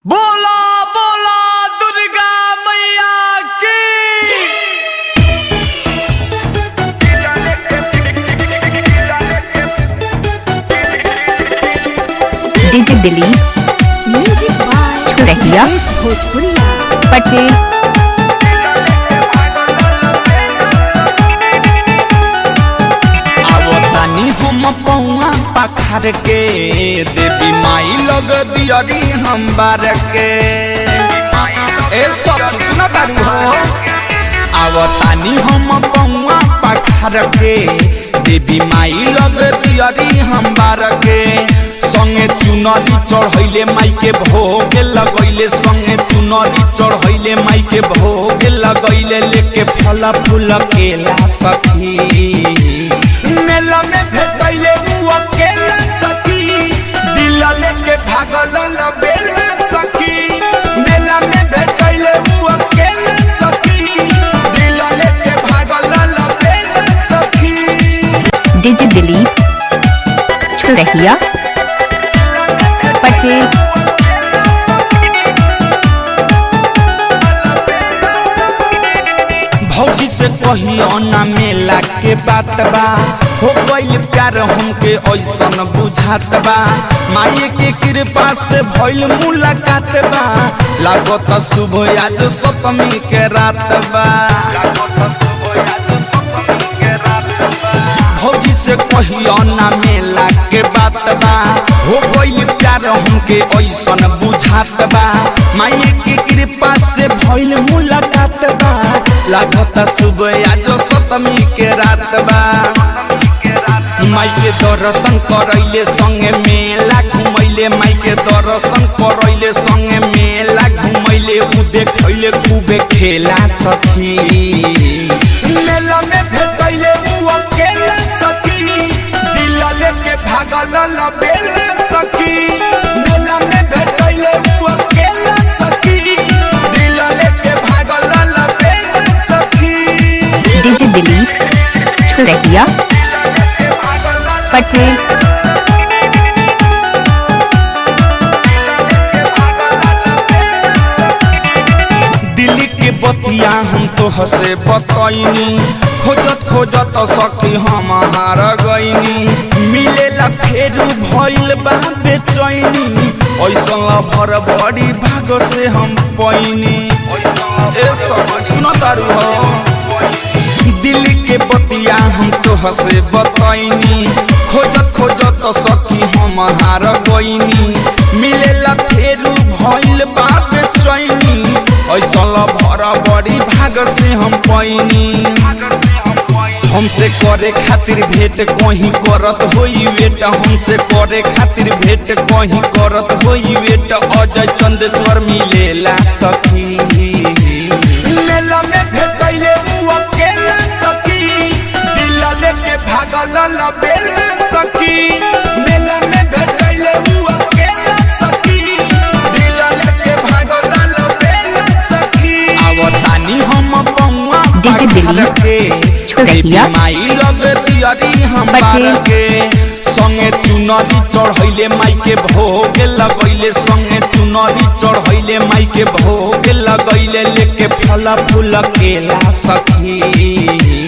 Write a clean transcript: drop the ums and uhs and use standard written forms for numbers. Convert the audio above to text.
बोला बोला दुर्गा मैया की। डीजे दिलीप म्यूजिक बाय छुरहिया भोजपुरिया पटेल आवतानी हम पौआ पखार के देवी माई लग दियरी हम बार के ए सब सुना तारू हो। आवतानी हम पौआ पखार के देवी माई लग दियरी हम बार के संगे चुनरी चढ़ैले माई के भोग लगैले संगे चुनरी चढ़ैले माई के भोग लगैले लेके फल फूल केला सखी मेला में भेटैले उ अकेला सखी दिल लेके भागल बेला सखी मेला में भेटैले उ अकेला सखी दिल लेके भागल बेला सखी। डीजे दिलीप छुरहिया पटेल भौजी से कहियो ना मेला के बात बा हो गइल प्यार हमके ऐसन बुझात बा माई के कृपा से भइल मुलाकात बा लागत शुभ आज सप्तमी के रात बा भौजी से कहियो ना मेला के बात बा हो गइल प्यार हमके ऐसन बुझात बा माई के कृपा से भइल मुलाकात बा लागत शुभ आज सप्तमी के रात बा माई के दर्शन करैले संगे मेला घुमैले माई के दर्शन करैले संगे मेला घुमैले उ देखैले खूबे खेला सखी मेला में भेटैले उ अकेला सखी दिल लेके भागल बेला सखी मेला में भेटैले उ अकेला सखी दिल लेके भागल बेला सखी। डीजे दिलीप छुरहिया पटेल दिल्ली के बतिया हम तो हसे बतैनी खोजत खोजत सखी हम हार गईनी मिलेला फेरू भइल बा बेचैनी ऐसन भर बड़ी भाग से हम पैनी ए सब सुनो तारू हो। दिल्ली के बतिया हम तो हसे बतैनी खोजत खोजत सखी हम हार गईनी मिलेला फेरू भइल बा बेचैनी ऐसल भर बड़ी भाग से हम पैनी हमसे करे खातिर भेंट कहीं करत होई वेट हमसे करे खातिर भेंट कहीं करत होई वेट अजय चंदेश्वर मिलेला सखी मेला में भेटैले उ अकेला सखी दिल लेके भागल बेला सखी मेला में भेटैले उ अकेला सखी दिल लेके भागल बेला सखी। आवतानी हम पौआ डीजे दिलीप छुरहिया माई लग दियरी हम बार के संगे चुनरी चढ़ैले माई के भोग लगैले संगे चुनरी चढ़ैले माई के भोग लगैले लेके फल फूल केला सखी